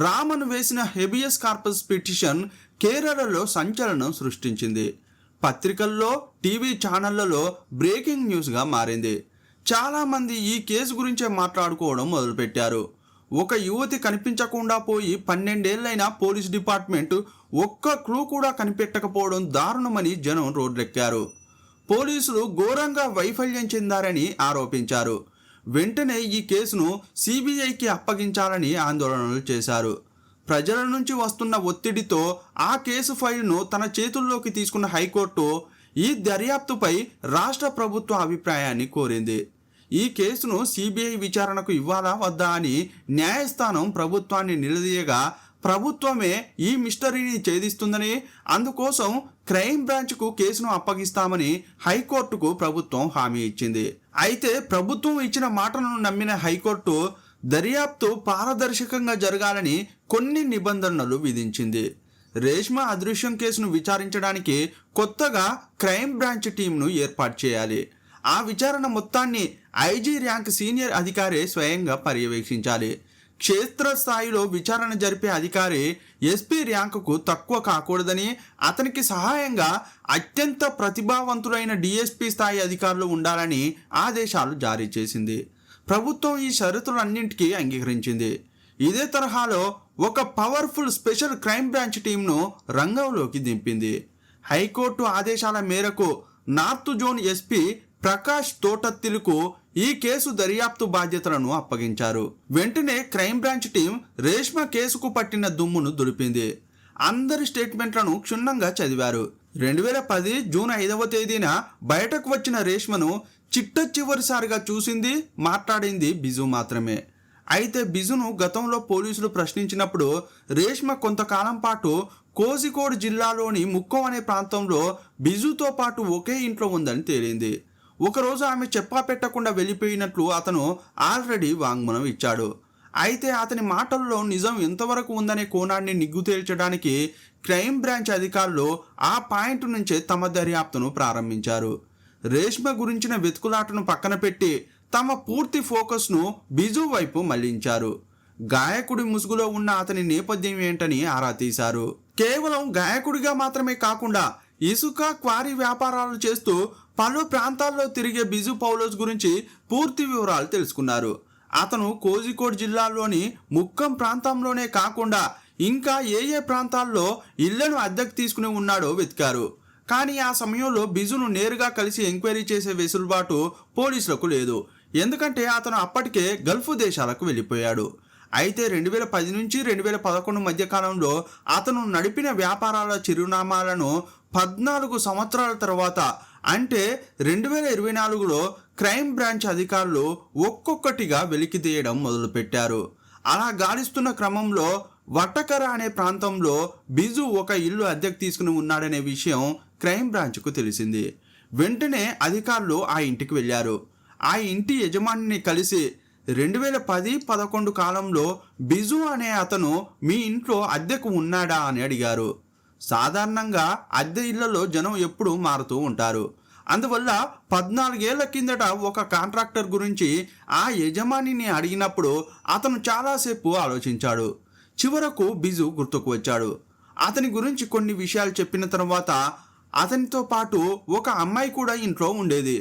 రామన్ వేసిన హెబియస్ కార్పస్ పిటిషన్ కేరళలో సంచలనం సృష్టించింది. పత్రికల్లో, టీవీ ఛానళ్లలో బ్రేకింగ్ న్యూస్గా మారింది. చాలామంది ఈ కేసు గురించే మాట్లాడుకోవడం మొదలుపెట్టారు. ఒక యువతి కనిపించకుండా పోయి 12 ఏళ్లైనా పోలీస్ డిపార్ట్మెంట్ ఒక్క క్లూ కూడా కనిపెట్టకపోవడం దారుణమని జనం రోడ్లెక్కారు. పోలీసులు ఘోరంగా వైఫల్యం చెందారని ఆరోపించారు. వెంటనే ఈ కేసును సిబిఐకి అప్పగించాలని ఆందోళనలు చేశారు. ప్రజల నుంచి వస్తున్న ఒత్తిడితో ఆ కేసు ఫైల్ను తన చేతుల్లోకి తీసుకున్న హైకోర్టు ఈ దర్యాప్తుపై రాష్ట్ర ప్రభుత్వ అభిప్రాయాన్ని కోరింది. ఈ కేసును సిబిఐ విచారణకు ఇవ్వాలా వద్దా అని న్యాయస్థానం ప్రభుత్వాన్ని నిలదీయగా, ప్రభుత్వమే ఈ మిస్టరీని ఛేదిస్తుందని, అందుకోసం క్రైమ్ బ్రాంచ్కు కేసును అప్పగిస్తామని హైకోర్టుకు ప్రభుత్వం హామీ ఇచ్చింది. అయితే ప్రభుత్వం ఇచ్చిన మాటలను నమ్మిన హైకోర్టు దర్యాప్తు పారదర్శకంగా జరగాలని కొన్ని నిబంధనలు విధించింది. రేష్మ అదృశ్యం కేసును విచారించడానికి కొత్తగా క్రైమ్ బ్రాంచ్ టీంను ఏర్పాటు చేయాలి. ఆ విచారణ మొత్తాన్ని ఐజీ ర్యాంక్ సీనియర్ అధికారి స్వయంగా పర్యవేక్షించాలి. క్షేత్రస్థాయిలో విచారణ జరిపే అధికారి ఎస్పీ ర్యాంకుకు తక్కువ కాకూడదని, అతనికి సహాయంగా అత్యంత ప్రతిభావంతులైన డిఎస్పీ స్థాయి అధికారులు ఉండాలని ఆదేశాలు జారీ చేసింది. ప్రభుత్వం ఈ షరతులన్నింటికీ అంగీకరించింది. ఇదే తరహాలో ఒక పవర్ఫుల్ స్పెషల్ క్రైమ్ బ్రాంచ్ టీంను రంగంలోకి దింపింది. హైకోర్టు ఆదేశాల మేరకు నార్త్ జోన్ ఎస్పీ ప్రకాష్ తోటత్తిలకు ఈ కేసు దర్యాప్తు బాధ్యతలను అప్పగించారు. వెంటనే క్రైమ్ బ్రాంచ్ టీం రేష్మ కేసుకు పట్టిన దుమ్మును దులిపింది. అందరి స్టేట్మెంట్లను క్షుణ్ణంగా చదివారు. 2010 జూన్ 5వ తేదీన బయటకు వచ్చిన రేష్మను చిట్టచివరిసారిగా చూసింది, మాట్లాడింది బిజు మాత్రమే. అయితే బిజును గతంలో పోలీసులు ప్రశ్నించినప్పుడు రేష్మ కొంతకాలం పాటు కోజికోడ్ జిల్లాలోని ముక్కం అనే ప్రాంతంలో బిజుతో పాటు ఒకే ఇంట్లో ఉందని తేలింది. ఒకరోజు ఆమె చెప్పా పెట్టకుండా వెళ్ళిపోయినట్లు అతను ఆల్రెడీ వాంగ్మూలం ఇచ్చాడు. అయితే అతని మాటల్లో నిజం ఎంతవరకు ఉందనే కోణాన్ని నిగ్గు తేల్చడానికి క్రైమ్ బ్రాంచ్ అధికారులు ఆ పాయింట్ నుంచే తమ దర్యాప్తును ప్రారంభించారు. రేష్మ గురించిన వెతుకులాటను పక్కన పెట్టి తమ పూర్తి ఫోకస్ను బిజు వైపు మళ్లించారు. గాయకుడి ముసుగులో ఉన్న అతని నేపథ్యం ఏంటని ఆరా తీశారు. కేవలం గాయకుడిగా మాత్రమే కాకుండా ఇసుక క్వారీ వ్యాపారాలు చేస్తూ పలు ప్రాంతాల్లో తిరిగే బిజు పౌలోస్ గురించి పూర్తి వివరాలు తెలుసుకున్నారు. అతను కోజికోడ్ జిల్లాలోని ముక్కం ప్రాంతంలోనే కాకుండా ఇంకా ఏ ప్రాంతాల్లో ఇళ్లను అద్దెకు తీసుకుని ఉన్నాడో వెతికారు. కానీ ఆ సమయంలో బిజును నేరుగా కలిసి ఎంక్వైరీ చేసే వెసులుబాటు పోలీసులకు లేదు. ఎందుకంటే అతను అప్పటికే గల్ఫ్ దేశాలకు వెళ్ళిపోయాడు. అయితే 2010 నుంచి 2011 మధ్య కాలంలో అతను నడిపిన వ్యాపారాల చిరునామాలను 14 సంవత్సరాల తర్వాత అంటే 2024లో క్రైమ్ బ్రాంచ్ అధికారులు ఒక్కొక్కటిగా వెలికితీయడం మొదలుపెట్టారు. అలా గాలిస్తున్న క్రమంలో వటకర అనే ప్రాంతంలో బిజు ఒక ఇల్లు అద్దెకు తీసుకుని ఉన్నాడనే విషయం క్రైమ్ బ్రాంచ్కు తెలిసింది. వెంటనే అధికారులు ఆ ఇంటికి వెళ్ళారు. ఆ ఇంటి యజమానిని కలిసి 2010-11 కాలంలో బిజు అనే అతను మీ ఇంట్లో అద్దెకు ఉన్నాడా అని అడిగారు. సాధారణంగా అద్దె ఇళ్లలో జనం ఎప్పుడూ మారుతూ ఉంటారు. అందువల్ల 14 ఏళ్ల కిందట ఒక కాంట్రాక్టర్ గురించి ఆ యజమానిని అడిగినప్పుడు అతను చాలాసేపు ఆలోచించాడు. చివరకు బిజు గుర్తుకు వచ్చాడు. అతని గురించి కొన్ని విషయాలు చెప్పిన తర్వాత అతనితో పాటు ఒక అమ్మాయి కూడా ఇంట్లో ఉండేది.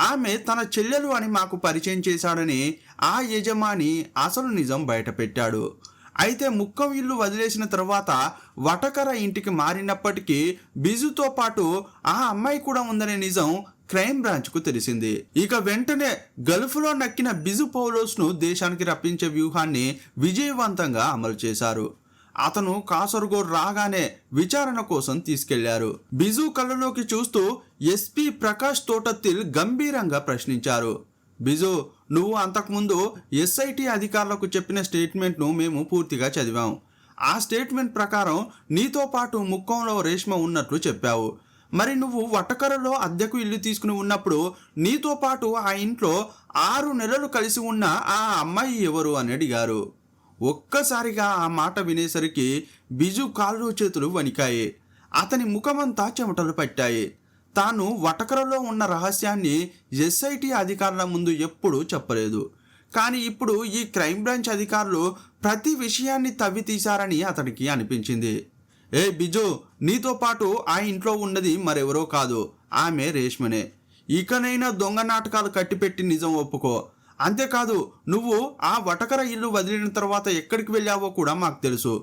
ఆమె తన చెల్లెలు అని మాకు పరిచయం చేశాడని ఆ యజమాని అసలు నిజం బయటపెట్టాడు. అయితే ముక్కం ఇల్లు వదిలేసిన తర్వాత వటకర ఇంటికి మారినప్పటికీ బిజుతో పాటు ఆ అమ్మాయి కూడా ఉందనే నిజం క్రైమ్ బ్రాంచ్కు తెలిసింది. ఇక వెంటనే గల్ఫ్లో నక్కిన బిజు పౌలోస్ను దేశానికి రప్పించే వ్యూహాన్ని విజయవంతంగా అమలు చేశారు. అతను కాసర్గోడ్ రాగానే విచారణ కోసం తీసుకెళ్లారు. బిజు కళ్ళలోకి చూస్తూ ఎస్పీ ప్రకాష్ తోటత్తిల్ గంభీరంగా ప్రశ్నించారు. బిజు, నువ్వు అంతకుముందు ఎస్ఐటి అధికారులకు చెప్పిన స్టేట్మెంట్ను మేము పూర్తిగా చదివాం. ఆ స్టేట్మెంట్ ప్రకారం నీతో పాటు ముక్కంలో రేష్మ ఉన్నట్లు చెప్పావు. మరి నువ్వు వటకరలో అద్దెకు ఇల్లు తీసుకుని ఉన్నప్పుడు నీతో పాటు ఆ ఇంట్లో 6 నెలలు కలిసి ఉన్న ఆ అమ్మాయి ఎవరు అని అడిగారు. ఒక్కసారిగా ఆ మాట వినేసరికి బిజు కాళ్ళు చేతులు వణికాయి. అతని ముఖమంతా చెమటలు పట్టాయి. తాను వటకరలో ఉన్న రహస్యాన్ని ఎస్ఐటి అధికారుల ముందు ఎప్పుడూ చెప్పలేదు. కానీ ఇప్పుడు ఈ క్రైమ్ బ్రాంచ్ అధికారులు ప్రతి విషయాన్ని తవ్వి తీశారని అతనికి అనిపించింది. ఏ బిజు, నీతో పాటు ఆ ఇంట్లో ఉన్నది మరెవరో కాదు, ఆమె రేష్మనే. ఇకనైనా దొంగ నాటకాలు కట్టిపెట్టి నిజం ఒప్పుకో. అంతేకాదు, నువ్వు ఆ వటకర ఇల్లు వదిలిన తర్వాత ఎక్కడికి వెళ్ళావో కూడా మాకు తెలుసు.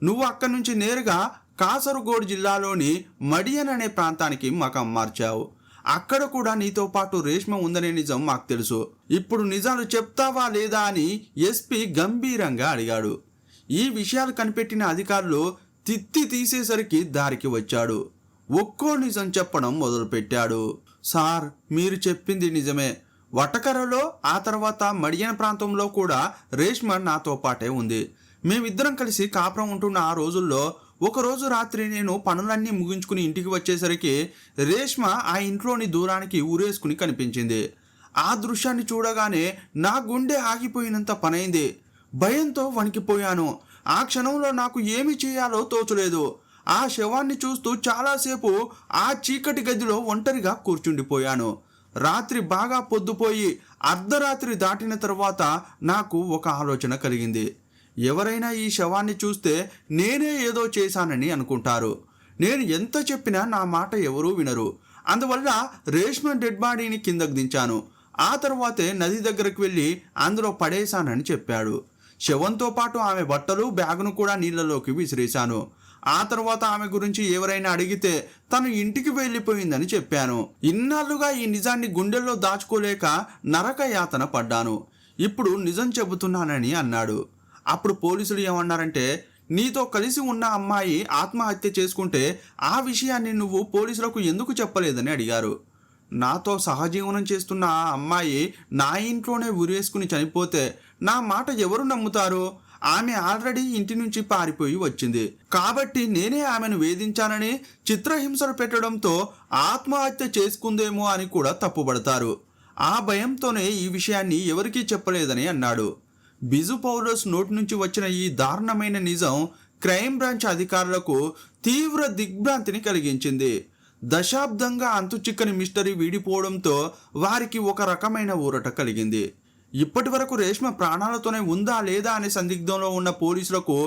నువ్వు అక్కడి నుంచి నేరుగా కాసర్గోడ్ జిల్లాలోని మడియన్ అనే ప్రాంతానికి మకం మార్చావు. అక్కడ కూడా నీతో పాటు రేష్మ ఉందనే నిజం మాకు తెలుసు. ఇప్పుడు నిజాలు చెప్తావా లేదా అని ఎస్పీ గంభీరంగా అడిగాడు. ఈ విషయాలు కనిపెట్టిన అధికారులు తిత్తి తీసేసరికి దారికి వచ్చాడు. ఒక్కో నిజం చెప్పడం మొదలుపెట్టాడు. సార్, మీరు చెప్పింది నిజమే. వటకరలో ఆ తర్వాత మడియన్ ప్రాంతంలో కూడా రేష్మ నాతో పాటే ఉంది. మేమిద్దరం కలిసి కాపురం ఉంటున్న ఆ రోజుల్లో ఒకరోజు రాత్రి నేను పనులన్నీ ముగించుకుని ఇంటికి వచ్చేసరికి రేష్మ ఆ ఇంట్లోని దూరానికి ఊరేసుకుని కనిపించింది. ఆ దృశ్యాన్ని చూడగానే నా గుండె ఆగిపోయినంత పనైంది. భయంతో వణికిపోయాను. ఆ క్షణంలో నాకు ఏమి చేయాలో తోచలేదు. ఆ శవాన్ని చూస్తూ చాలాసేపు ఆ చీకటి గదిలో ఒంటరిగా కూర్చుండిపోయాను. రాత్రి బాగా పొద్దుపోయి అర్ధరాత్రి దాటిన తర్వాత నాకు ఒక ఆలోచన కలిగింది. ఎవరైనా ఈ శవాన్ని చూస్తే నేనే ఏదో చేశానని అనుకుంటారు. నేను ఎంత చెప్పినా నా మాట ఎవరూ వినరు. అందువల్ల రేష్మ డెడ్ బాడీని కిందకు దించాను. ఆ తర్వాతే నది దగ్గరకు వెళ్ళి అందులో పడేశానని చెప్పాడు. శవంతో పాటు ఆమె బట్టలు, బ్యాగును కూడా నీళ్ళలోకి విసిరేశాను. ఆ తర్వాత ఆమె గురించి ఎవరైనా అడిగితే తను ఇంటికి వెళ్ళిపోయిందని చెప్పాను. ఇన్నాళ్ళుగా ఈ నిజాన్ని గుండెల్లో దాచుకోలేక నరక యాతన పడ్డాను. ఇప్పుడు నిజం చెబుతున్నానని అన్నాడు. అప్పుడు పోలీసులు ఏమన్నారంటే, నీతో కలిసి ఉన్న అమ్మాయి ఆత్మహత్య చేసుకుంటే ఆ విషయాన్ని నువ్వు పోలీసులకు ఎందుకు చెప్పలేదని అడిగారు. నాతో సహజీవనం చేస్తున్న ఆ అమ్మాయి నా ఇంట్లోనే ఉరేసుకుని చనిపోతే నా మాట ఎవరు నమ్ముతారు? ఆమె ఆల్రెడీ ఇంటి నుంచి పారిపోయి వచ్చింది కాబట్టి నేనే ఆమెను వేధించానని, చిత్రహింసలు పెట్టడంతో ఆత్మహత్య చేసుకుందేమో అని కూడా తప్పుపడతారు. ఆ భయంతోనే ఈ విషయాన్ని ఎవరికీ చెప్పలేదని అన్నాడు. బిజు పౌలోస్ నోటి నుంచి వచ్చిన ఈ దారుణమైన నిజం క్రైమ్ బ్రాంచ్ అధికారులకు తీవ్ర దిగ్భ్రాంతిని కలిగించింది. దశాబ్దంగా అంతుచిక్కని మిస్టరీ వీడిపోవడంతో వారికి ఒక రకమైన ఊరట కలిగింది. ఇప్పటి వరకు రేష్మ ప్రాణాలతోనే ఉందా లేదా అనే సందిగ్ధంలో ఉన్న పోలీసులకు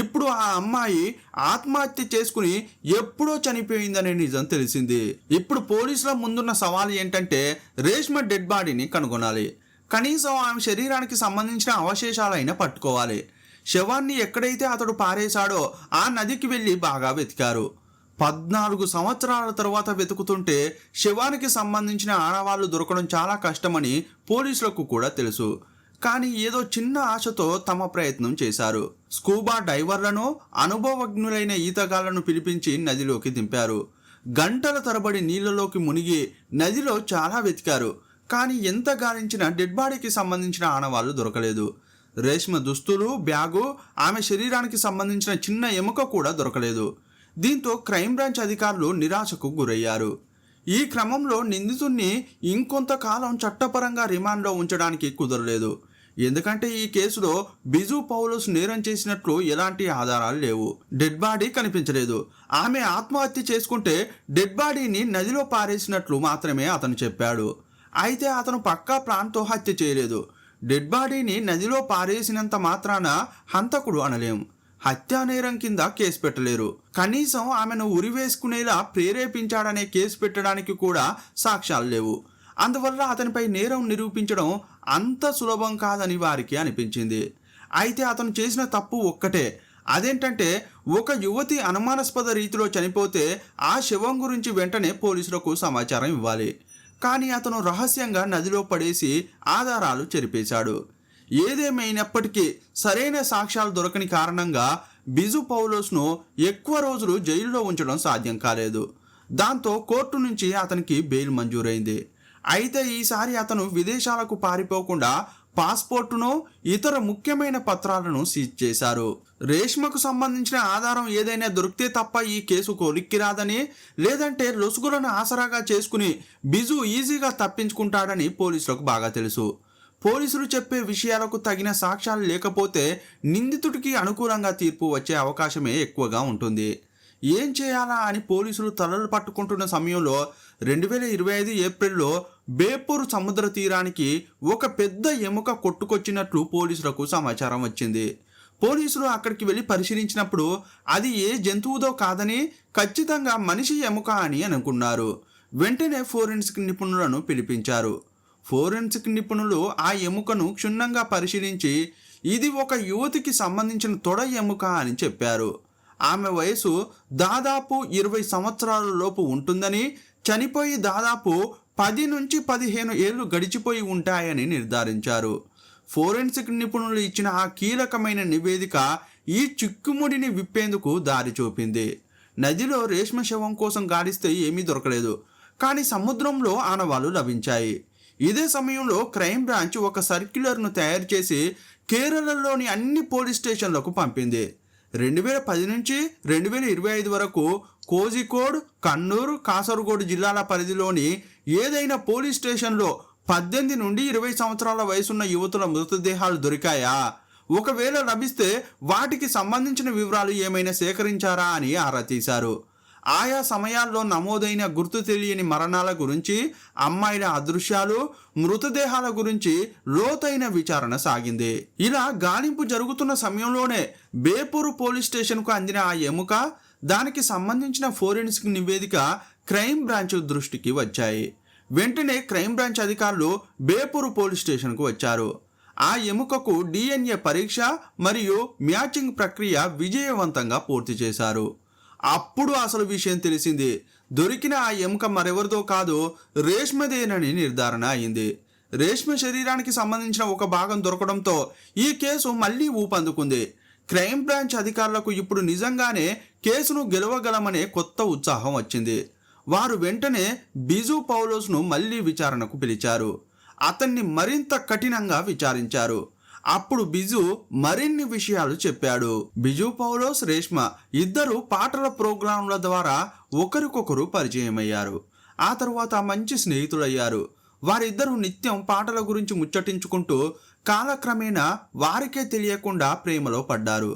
ఇప్పుడు ఆ అమ్మాయి ఆత్మహత్య చేసుకుని ఎప్పుడో చనిపోయిందనే నిజం తెలిసింది. ఇప్పుడు పోలీసుల ముందున్న సవాల్ ఏంటంటే రేష్మ డెడ్ బాడీని కనుగొనాలి. కనీసం ఆమె శరీరానికి సంబంధించిన అవశేషాలైనా పట్టుకోవాలి. శవాన్ని ఎక్కడైతే అతడు పారేశాడో ఆ నదికి వెళ్ళి బాగా వెతికారు. 14 సంవత్సరాల తర్వాత వెతుకుతుంటే శవానికి సంబంధించిన ఆనవాళ్లు దొరకడం చాలా కష్టమని పోలీసులకు కూడా తెలుసు. కానీ ఏదో చిన్న ఆశతో తమ ప్రయత్నం చేశారు. స్కూబా డైవర్లను, అనుభవజ్ఞులైన ఈతగాళ్లను పిలిపించి నదిలోకి దింపారు. గంటల తరబడి నీళ్లలోకి మునిగి నదిలో చాలా వెతికారు. కానీ ఎంత గాలించినా డెడ్ బాడీకి సంబంధించిన ఆనవాళ్లు దొరకలేదు. రేష్మ దుస్తులు, బ్యాగు, ఆమె శరీరానికి సంబంధించిన చిన్న ఎముక కూడా దొరకలేదు. దీంతో క్రైమ్ బ్రాంచ్ అధికారులు నిరాశకు గురయ్యారు. ఈ క్రమంలో నిందితుడిని ఇంకొంతకాలం చట్టపరంగా రిమాండ్లో ఉంచడానికి కుదరలేదు. ఎందుకంటే ఈ కేసులో బిజు పౌలోస్ నేరం చేసినట్లు ఎలాంటి ఆధారాలు లేవు. డెడ్ బాడీ కనిపించలేదు. ఆమె ఆత్మహత్య చేసుకుంటే డెడ్ బాడీని నదిలో పారేసినట్లు మాత్రమే అతను చెప్పాడు. అయితే అతను పక్కా ప్లాన్తో హత్య చేయలేదు. డెడ్ బాడీని నదిలో పారేసినంత మాత్రాన హంతకుడు అనలేం. హత్యా నేరం కింద కేసు పెట్టలేరు. కనీసం ఆమెను ఉరివేసుకునేలా ప్రేరేపించాడనే కేసు పెట్టడానికి కూడా సాక్ష్యాలు లేవు. అందువల్ల అతనిపై నేరం నిరూపించడం అంత సులభం కాదని వారికి అనిపించింది. అయితే అతను చేసిన తప్పు ఒక్కటే. అదేంటంటే ఒక యువతి అనుమానాస్పద రీతిలో చనిపోతే ఆ శవం గురించి వెంటనే పోలీసులకు సమాచారం ఇవ్వాలి. కానీ అతను రహస్యంగా నదిలో పడేసి ఆధారాలు చెరిపేశాడు. ఏదేమైనప్పటికీ సరైన సాక్ష్యాలు దొరకని కారణంగా బిజు పౌలోస్ను ఎక్కువ రోజులు జైలులో ఉంచడం సాధ్యం కాలేదు. దాంతో కోర్టు నుంచి అతనికి బెయిల్ మంజూరైంది. అయితే ఈసారి అతను విదేశాలకు పారిపోకుండా పాస్పోర్టును, ఇతర ముఖ్యమైన పత్రాలను సీజ్ చేశారు. రేష్మకు సంబంధించిన ఆధారం ఏదైనా దొరికితే తప్ప ఈ కేసు కొలిక్కిరాదని, లేదంటే లొసుగులను ఆసరాగా చేసుకుని బిజు ఈజీగా తప్పించుకుంటాడని పోలీసులకు బాగా తెలుసు. పోలీసులు చెప్పే విషయాలకు తగిన సాక్ష్యాలు లేకపోతే నిందితుడికి అనుకూలంగా తీర్పు వచ్చే అవకాశమే ఎక్కువగా ఉంటుంది. ఏం చేయాలా అని పోలీసులు తలలు పట్టుకుంటున్న సమయంలో 2025 ఏప్రిల్లో బేపూర్ సముద్ర తీరానికి ఒక పెద్ద ఎముక కొట్టుకొచ్చినట్లు పోలీసులకు సమాచారం వచ్చింది. పోలీసులు అక్కడికి వెళ్ళి పరిశీలించినప్పుడు అది ఏ జంతువుదో కాదని, ఖచ్చితంగా మనిషి ఎముక అని అనుకున్నారు. వెంటనే ఫోరెన్సిక్ నిపుణులను పిలిపించారు. ఫోరెన్సిక్ నిపుణులు ఆ ఎముకను క్షుణ్ణంగా పరిశీలించి ఇది ఒక యువతికి సంబంధించిన తొడ ఎముక అని చెప్పారు. ఆమె వయసు దాదాపు 20 సంవత్సరాల లోపు ఉంటుందని, చనిపోయి దాదాపు 10 నుంచి 15 ఏళ్లు గడిచిపోయి ఉంటాయని నిర్ధారించారు. ఫోరెన్సిక్ నిపుణులు ఇచ్చిన ఆ కీలకమైన నివేదిక ఈ చిక్కుముడిని విప్పేందుకు దారి చూపింది. నదిలో రేష్మ శవం కోసం గాలిస్తే ఏమీ దొరకలేదు. కానీ సముద్రంలో ఆనవాళ్లు లభించాయి. ఇదే సమయంలో క్రైమ్ బ్రాంచ్ ఒక సర్క్యులర్ను తయారు చేసి కేరళలోని అన్ని పోలీస్ స్టేషన్లకు పంపింది. 2010 నుంచి 2025 వరకు కోజికోడ్, కన్నూర్, కాసర్గోడ్ జిల్లాల పరిధిలోని ఏదైనా పోలీస్ స్టేషన్లో 18 నుండి 20 సంవత్సరాల వయసున్న యువతుల మృతదేహాలు దొరికాయా? ఒకవేళ లభిస్తే వాటికి సంబంధించిన వివరాలు ఏమైనా సేకరించారా అని ఆరా తీశారు. ఆయా సమయాల్లో నమోదైన గుర్తు తెలియని మరణాల గురించి, అమ్మాయిల అదృశ్యాలు, మృతదేహాల గురించి లోతైన విచారణ సాగింది. ఇలా గాలింపు జరుగుతున్న సమయంలోనే బేపూర్ పోలీస్ స్టేషన్కు అందిన ఆ ఎముక, దానికి సంబంధించిన ఫోరెన్సిక్ నివేదిక క్రైమ్ బ్రాంచ్ దృష్టికి వచ్చాయి. వెంటనే క్రైమ్ బ్రాంచ్ అధికారులు బేపూర్ పోలీస్ స్టేషన్కు వచ్చారు. ఆ ఎముకకు DNA పరీక్ష మరియు మ్యాచింగ్ ప్రక్రియ విజయవంతంగా పూర్తి చేశారు. అప్పుడు అసలు విషయం తెలిసింది. దొరికిన ఆ ఎముక మరెవరిదో కాదు, రేష్మదేనని నిర్ధారణ అయింది. రేష్మ శరీరానికి సంబంధించిన ఒక భాగం దొరకడంతో ఈ కేసు మళ్ళీ ఊపందుకుంది. క్రైమ్ బ్రాంచ్ అధికారులకు ఇప్పుడు నిజంగానే కేసును గెలవగలమనే కొత్త ఉత్సాహం వచ్చింది. వారు వెంటనే బిజు పౌలోస్ను మళ్ళీ విచారణకు పిలిచారు. అతన్ని మరింత కఠినంగా విచారించారు. అప్పుడు బిజు మరిన్ని విషయాలు చెప్పాడు. బిజు పౌలోస్, రేష్మ ఇద్దరు పాటల ప్రోగ్రాంల ద్వారా ఒకరికొకరు పరిచయమయ్యారు. ఆ తర్వాత మంచి స్నేహితులయ్యారు. వారిద్దరూ నిత్యం పాటల గురించి ముచ్చటించుకుంటూ కాలక్రమేణా వారికే తెలియకుండా ప్రేమలో పడ్డారు.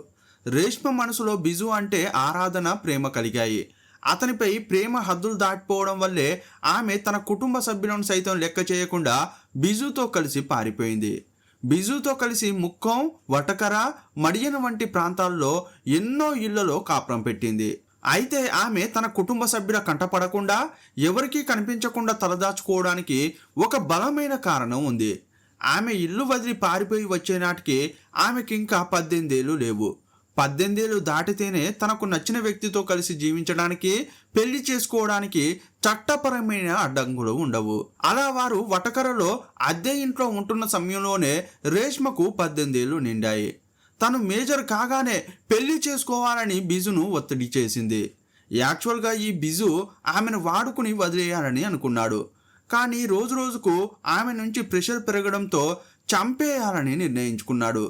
రేష్మ మనసులో బిజు అంటే ఆరాధన, ప్రేమ కలిగాయి. అతనిపై ప్రేమ హద్దులు దాటిపోవడం వల్లే ఆమె తన కుటుంబ సభ్యులను సైతం లెక్క చేయకుండా బిజుతో కలిసి పారిపోయింది. బిజుతో కలిసి ముక్కం, వటకర, మడియన వంటి ప్రాంతాల్లో ఎన్నో ఇళ్లలో కాపురం పెట్టింది. అయితే ఆమె తన కుటుంబ సభ్యుల కంటపడకుండా, ఎవరికీ కనిపించకుండా తలదాచుకోవడానికి ఒక బలమైన కారణం ఉంది. ఆమె ఇల్లు వదిలి పారిపోయి వచ్చే నాటికి ఆమెకింకా 18 ఏళ్ళు లేవు. 18 ఏళ్ళు దాటితేనే తనకు నచ్చిన వ్యక్తితో కలిసి జీవించడానికి, పెళ్లి చేసుకోవడానికి చట్టపరమైన అడ్డంకులు ఉండవు. అలా వారు వటకరలో అద్దె ఇంట్లో ఉంటున్న సమయంలోనే రేష్మకు 18 ఏళ్ళు నిండాయి. తను మేజర్ కాగానే పెళ్లి చేసుకోవాలని బిజును ఒత్తిడి చేసింది. యాక్చువల్గా ఈ బిజు ఆమెను వాడుకుని వదిలేయాలని అనుకున్నాడు. కానీ రోజు రోజుకు ఆమె నుంచి ప్రెషర్ పెరగడంతో చంపేయాలని నిర్ణయించుకున్నాడు.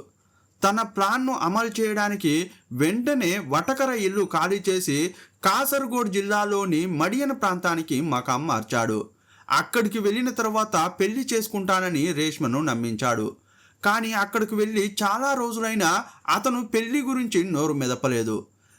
తన ప్లాన్ను అమలు చేయడానికి వెంటనే వటకర ఇల్లు ఖాళీ చేసి కాసర్గోడ్ జిల్లాలోని మడియన ప్రాంతానికి మకాం మార్చాడు. అక్కడికి వెళ్ళిన తర్వాత పెళ్లి చేసుకుంటానని రేష్మను నమ్మించాడు. కానీ అక్కడికి వెళ్ళి చాలా రోజులైనా అతను పెళ్లి గురించి నోరు మెదపలేదు.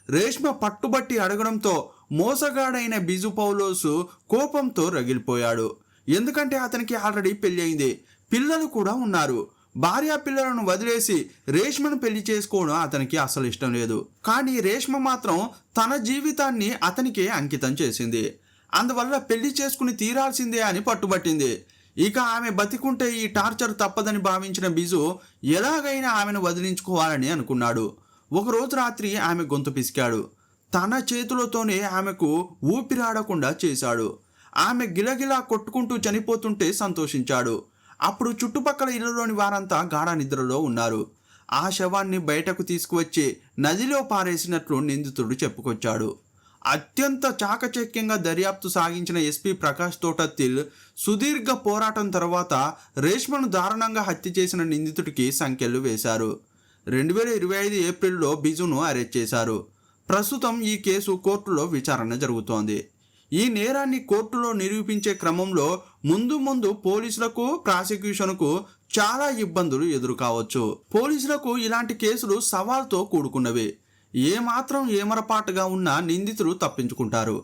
రేష్మ పట్టుబట్టి అడగడంతో మోసగాడైన బిజు పౌలోసు కోపంతో రగిలిపోయాడు. ఎందుకంటే అతనికి ఆల్రెడీ పెళ్లి అయింది, పిల్లలు కూడా ఉన్నారు. భార్యా పిల్లలను వదిలేసి రేష్మను పెళ్లి చేసుకోవడం అతనికి అసలు ఇష్టం లేదు. కానీ రేష్మ మాత్రం తన జీవితాన్ని అతనికే అంకితం చేసింది. అందువల్ల పెళ్లి చేసుకుని తీరాల్సిందే అని పట్టుబట్టింది. ఇక ఆమె బతికుంటే ఈ టార్చర్ తప్పదని భావించిన బిజు ఎలాగైనా ఆమెను వదిలించుకోవాలని అనుకున్నాడు. ఒకరోజు రాత్రి ఆమె గొంతు పిసికాడు. తన చేతులతోనే ఆమెకు ఊపిరాడకుండా చేశాడు. ఆమె గిలగిలా కొట్టుకుంటూ చనిపోతుంటే సంతోషించాడు. అప్పుడు చుట్టుపక్కల ఇళ్లలోని వారంతా గాఢ నిద్రలో ఉన్నారు. ఆ శవాన్ని బయటకు తీసుకువచ్చి నదిలో పారేసినట్లు నిందితుడు చెప్పుకొచ్చాడు. అత్యంత చాకచక్యంగా దర్యాప్తు సాగించిన ఎస్పీ ప్రకాష్ తోటత్తిల్ సుదీర్ఘ పోరాటం తర్వాత రేష్మను దారుణంగా హత్య చేసిన నిందితుడికి సంకెళ్లు వేశారు. 2025 ఏప్రిల్లో బిజును అరెస్ట్ చేశారు. ప్రస్తుతం ఈ కేసు కోర్టులో విచారణ జరుగుతోంది. ఈ నేరాన్ని కోర్టులో నిరూపించే క్రమంలో ముందు పోలీసులకు, ప్రాసిక్యూషన్కు చాలా ఇబ్బందులు ఎదురు కావచ్చు. పోలీసులకు ఇలాంటి కేసులు సవాల్తో కూడుకున్నవి. ఏమాత్రం ఏమరపాటుగా ఉన్నా నిందితులు తప్పించుకుంటారు.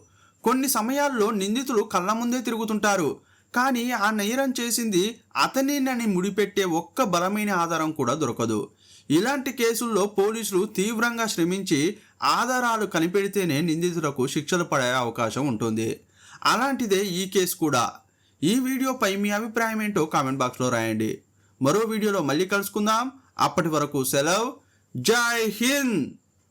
కొన్ని సమయాల్లో నిందితులు కళ్ళ ముందే తిరుగుతుంటారు. కానీ ఆ నేరం చేసింది అతనేనని ముడిపెట్టే ఒక్క బలమైన ఆధారం కూడా దొరకదు. ఇలాంటి కేసుల్లో పోలీసులు తీవ్రంగా శ్రమించి ఆధారాలు కనిపెడితేనే నిందితులకు శిక్షలు పడే అవకాశం ఉంటుంది. అలాంటిదే ఈ కేసు కూడా. ఈ వీడియోపై మీ అభిప్రాయం ఏంటో కామెంట్ బాక్స్లో రాయండి. మరో వీడియోలో మళ్ళీ కలుసుకుందాం. అప్పటి వరకు సెలవు. జై హింద్.